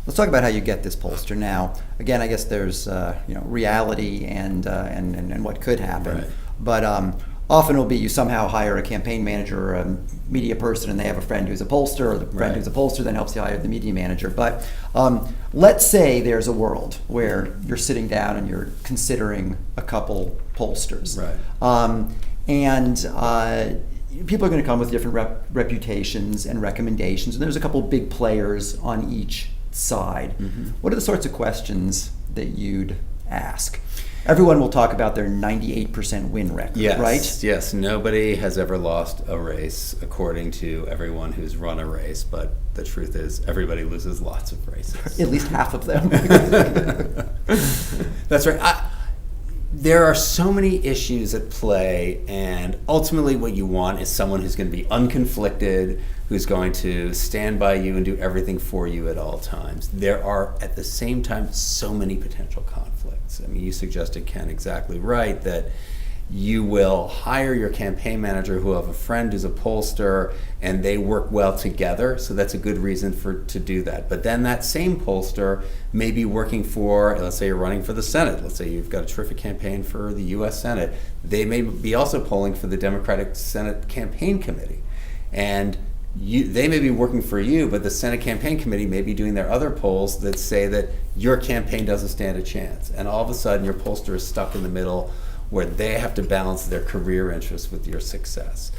Let's talk about how you get this pollster. Now, again, I guess there's reality and what could happen, Right. but often it'll be you somehow hire a campaign manager or a media person, and they have a friend who's a pollster, or the friend Right. who's a pollster then helps you hire the media manager. But let's say there's a world where you're sitting down and you're considering a couple pollsters, Right. And people are going to come with different reputations and recommendations, and there's a couple big players on each side. Mm-hmm. What are the sorts of questions that you'd ask? Everyone will talk about their 98% win record, Yes, right? yes. Nobody has ever lost a race, according to everyone who's run a race. But the truth is, everybody loses lots of races. At least half of them. That's right. There are so many issues at play, and ultimately what you want is someone who's going to be unconflicted, who's going to stand by you and do everything for you at all times. There are, at the same time, so many potential conflicts. I mean, you suggested, Ken, exactly right, that you will hire your campaign manager who have a friend who's a pollster, and they work well together, so that's a good reason to do that. But then that same pollster may be working for, let's say you're running for the Senate, let's say you've got a terrific campaign for the US Senate, they may be also polling for the Democratic Senate Campaign Committee. And they may be working for you, but the Senate Campaign Committee may be doing their other polls that say that your campaign doesn't stand a chance. And all of a sudden your pollster is stuck in the middle where they have to balance their career interests with your success.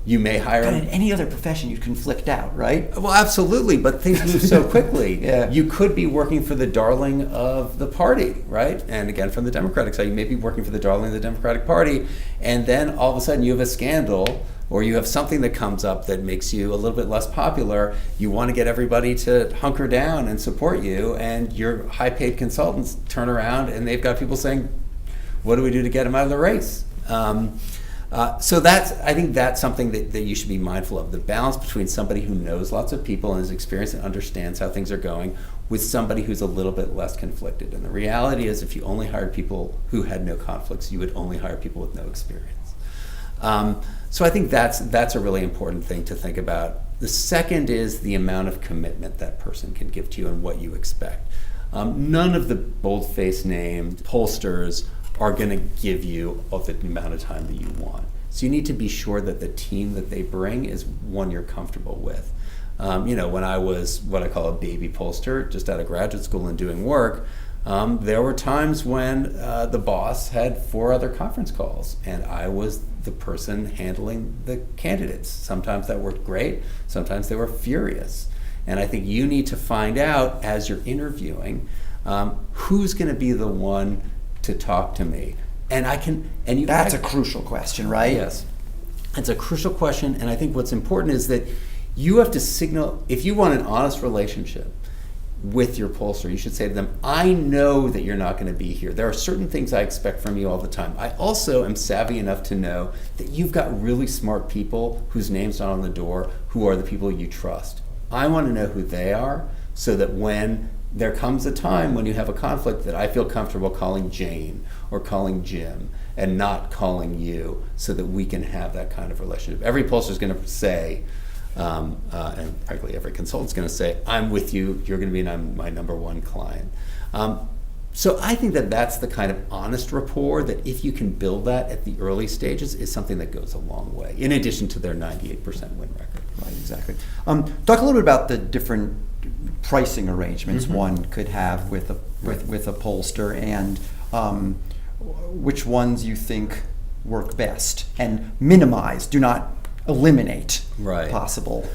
You may hire... But in any other profession, you'd conflict out, right? Well, absolutely, but things move so quickly. Yeah. You could be working for the darling of the party, right? And again, from the Democratic side, you may be working for the darling of the Democratic Party, and then all of a sudden you have a scandal, or you have something that comes up that makes you a little bit less popular. You want to get everybody to hunker down and support you, and your high-paid consultants turn around and they've got people saying, what do we do to get him out of the race? So I think that's something that you should be mindful of, the balance between somebody who knows lots of people and is experienced and understands how things are going with somebody who's a little bit less conflicted. And the reality is, if you only hired people who had no conflicts, you would only hire people with no experience. So I think that's a really important thing to think about. The second is the amount of commitment that person can give to you and what you expect. None of the bold-faced named pollsters are going to give you the amount of time that you want. So you need to be sure that the team that they bring is one you're comfortable with. When I was what I call a baby pollster, just out of graduate school and doing work, there were times when the boss had 4 other conference calls, and I was the person handling the candidates. Sometimes that worked great, sometimes they were furious. And I think you need to find out, as you're interviewing, who's going to be the one to talk to me. That's a crucial question, right? Yes. It's a crucial question, and I think what's important is that you have to signal, if you want an honest relationship with your pollster, you should say to them, I know that you're not going to be here. There are certain things I expect from you all the time. I also am savvy enough to know that you've got really smart people whose name's not on the door, who are the people you trust. I want to know who they are, so that when there comes a time when you have a conflict, that I feel comfortable calling Jane or calling Jim and not calling you, so that we can have that kind of relationship. Every pollster is going to say, and frankly every consultant's going to say, I'm with you, you're going to be my number one client. So I think that's the kind of honest rapport that, if you can build that at the early stages, is something that goes a long way, in addition to their 98% win record. Right, exactly. Talk a little bit about the different pricing arrangements one could have with a pollster, and which ones you think work best, and minimize, do not eliminate possible.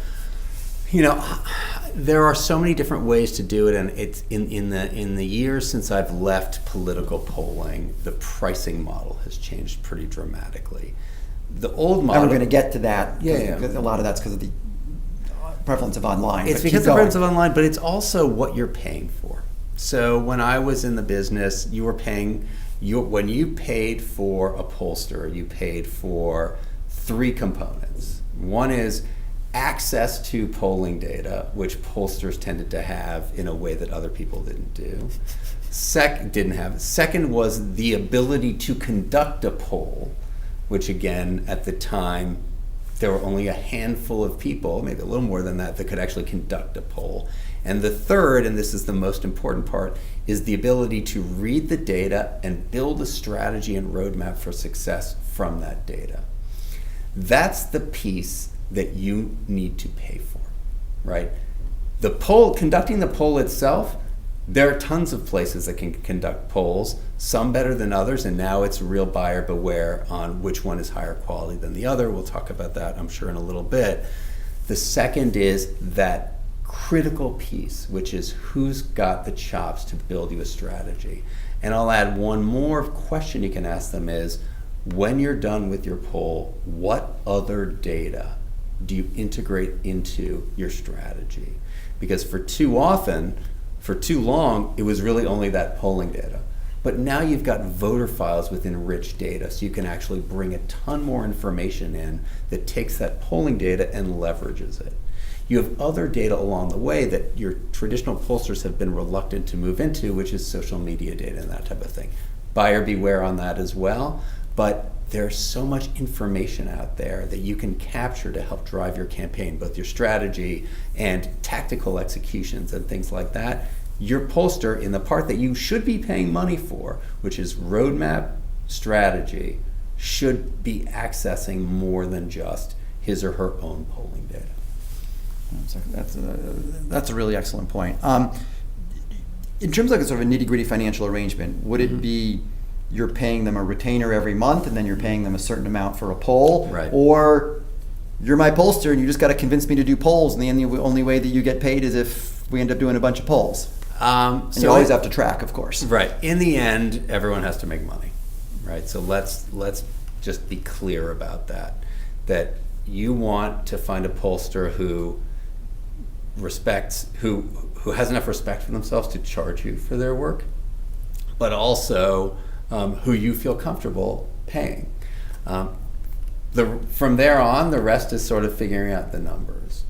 There are so many different ways to do it, and it's in the years since I've left political polling, the pricing model has changed pretty dramatically. The old model, and we're going to get to that. Yeah. A lot of that's because of the prevalence of online. It's because of the prevalence of online, but it's also what you're paying for. So when I was in the business, you were paying, when you paid for a pollster, you paid for 3 components. One is access to polling data, which pollsters tended to have in a way that other people didn't do. Didn't have. Second was the ability to conduct a poll, which again, at the time, there were only a handful of people, maybe a little more than that could actually conduct a poll. And the third, and this is the most important part, is the ability to read the data and build a strategy and roadmap for success from that data. That's the piece that you need to pay for, right? The poll, conducting the poll itself, there are tons of places that can conduct polls, some better than others, and now it's real buyer beware on which one is higher quality than the other. We'll talk about that, I'm sure, in a little bit. The second is that critical piece, which is who's got the chops to build you a strategy. And I'll add one more question you can ask them is, when you're done with your poll, what other data do you integrate into your strategy? Because for too long, it was really only that polling data. But now you've got voter files with enriched data, so you can actually bring a ton more information in that takes that polling data and leverages it. You have other data along the way that your traditional pollsters have been reluctant to move into, which is social media data and that type of thing. Buyer beware on that as well, but there's so much information out there that you can capture to help drive your campaign, both your strategy and tactical executions and things like that. Your pollster, in the part that you should be paying money for, which is roadmap strategy, should be accessing more than just his or her own polling data. That's a really excellent point. In terms of a sort of a nitty-gritty financial arrangement, would it be you're paying them a retainer every month and then you're paying them a certain amount for a poll? Right. Or you're my pollster and you just got to convince me to do polls, and the only way that you get paid is if we end up doing a bunch of polls? And you always have to track, of course. Right. In the end, everyone has to make money, right? So let's just be clear about that. That you want to find a pollster who has enough respect for themselves to charge you for their work, but also who you feel comfortable paying. From there on, the rest is sort of figuring out the numbers.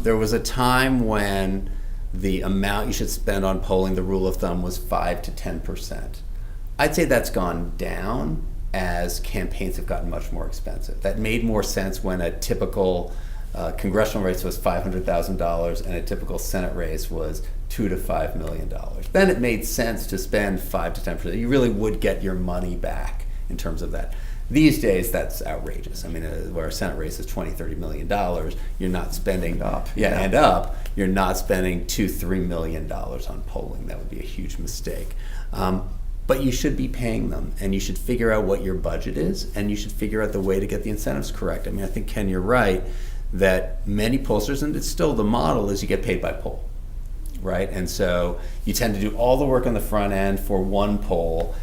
There was a time when the amount you should spend on polling, the rule of thumb was 5 to 10%. I'd say that's gone down as campaigns have gotten much more expensive. That made more sense when a typical congressional race was $500,000 and a typical Senate race was $2 to $5 million. Then it made sense to spend 5 to 10%. You really would get your money back in terms of that. These days, that's outrageous. I mean, where a Senate race is $20, $30 million, you're not spending you're not spending $2, $3 million on polling. That would be a huge mistake. But you should be paying them, and you should figure out what your budget is, and you should figure out the way to get the incentives correct. I mean, I think, Ken, you're right that many pollsters, and it's still the model, is you get paid by poll, right? And so you tend to do all the work on the front end for one poll,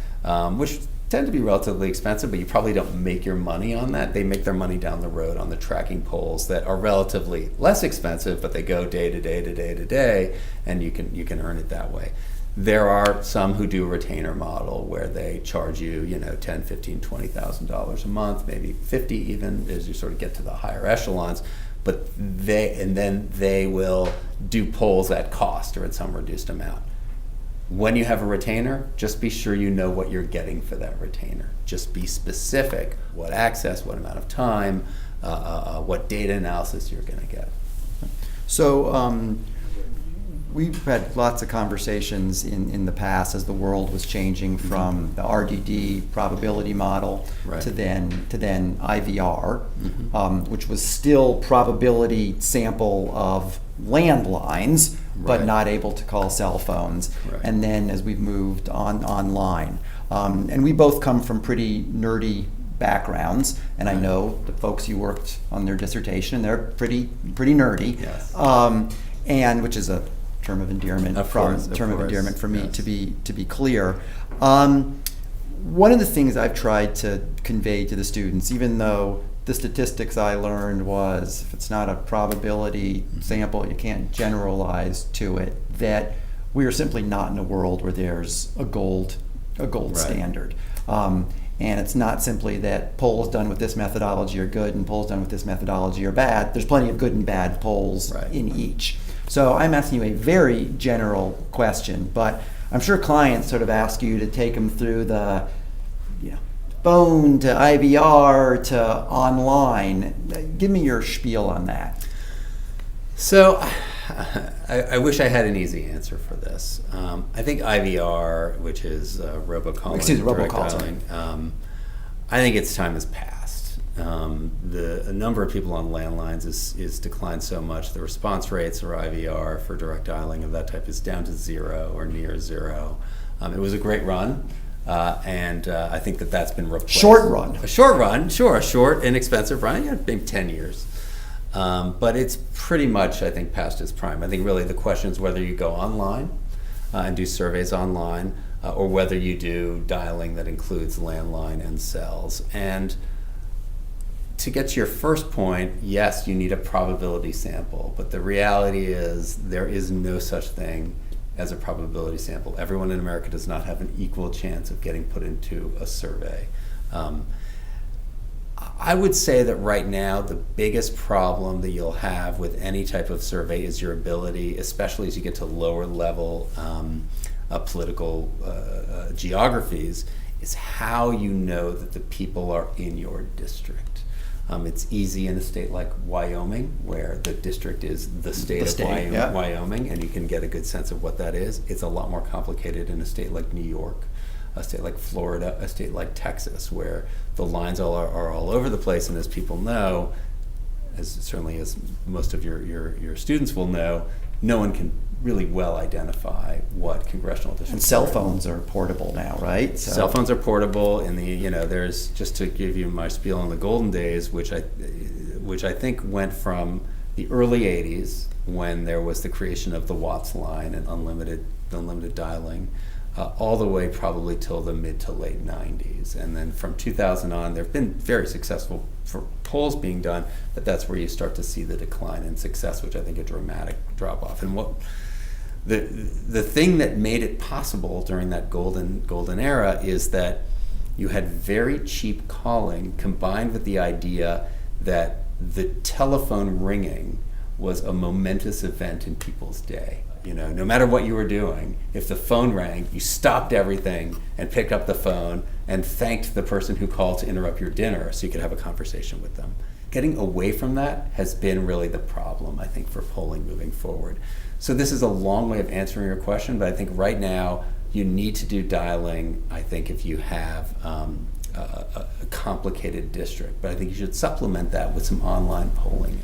which tend to be relatively expensive, but you probably don't make your money on that. They make their money down the road on the tracking polls that are relatively less expensive, but they go day to day to day to day, and you can earn it that way. There are some who do a retainer model where they charge you, $10, $15, $20,000 a month, maybe $50 even, as you sort of get to the higher echelons. But then they will do polls at cost or at some reduced amount. When you have a retainer, just be sure you know what you're getting for that retainer. Just be specific: what access, what amount of time, what data analysis you're going to get. So we've had lots of conversations in the past as the world was changing from the RDD probability model to then IVR, which was still probability sample of landlines, but not able to call cell phones. And then as we've moved online, and we both come from pretty nerdy backgrounds, and I know the folks you worked on their dissertation, and they're pretty nerdy. Yes. And which is a term of endearment for me, yes. to be clear. One of the things I've tried to convey to the students, even though the statistics I learned was if it's not a probability sample, you can't generalize to it, that we are simply not in a world where there's a gold standard. And it's not simply that polls done with this methodology are good and polls done with this methodology are bad. There's plenty of good and bad polls in each. So I'm asking you a very general question, but I'm sure clients sort of ask you to take them through the phone to IVR to online. Give me your spiel on that. So I wish I had an easy answer for this. I think IVR, which is robocalling, direct dialing, I think its time has passed. The number of people on landlines is declined so much. The response rates for IVR for direct dialing of that type is down to zero or near zero. It was a great run. And I think that's been replaced. Short run. A short run, sure. A short, inexpensive run, maybe 10 years. But it's pretty much, I think, past its prime. I think really the question is whether you go online and do surveys online or whether you do dialing that includes landline and cells. And to get to your first point, yes, you need a probability sample. But the reality is there is no such thing as a probability sample. Everyone in America does not have an equal chance of getting put into a survey. I would say that right now the biggest problem that you'll have with any type of survey is your ability, especially as you get to lower level political geographies, is how you know that the people are in your district. It's easy in a state like Wyoming, where the district is the state of Wyoming, and you can get a good sense of what that is. It's a lot more complicated in a state like New York, a state like Florida, a state like Texas, where the lines are all over the place, and as people know, certainly as most of your students will know, no one can really well identify what congressional districts. And cell phones are portable now, right? So. Cell phones are portable. There's, just to give you my spiel on the golden days, which I think went from the early '80s, when there was the creation of the Watts line and unlimited dialing, all the way probably till the mid to late '90s, and then from 2000 on, there have been very successful polls being done, but that's where you start to see the decline in success, which I think a dramatic drop off. And what the thing that made it possible during that golden era is that you had very cheap calling combined with the idea that the telephone ringing was a momentous event in people's day. No matter what you were doing, if the phone rang, you stopped everything and picked up the phone and thanked the person who called to interrupt your dinner so you could have a conversation with them. Getting away from that has been really the problem, I think, for polling moving forward. So this is a long way of answering your question, but I think right now you need to do dialing, I think, if you have a complicated district. But I think you should supplement that with some online polling.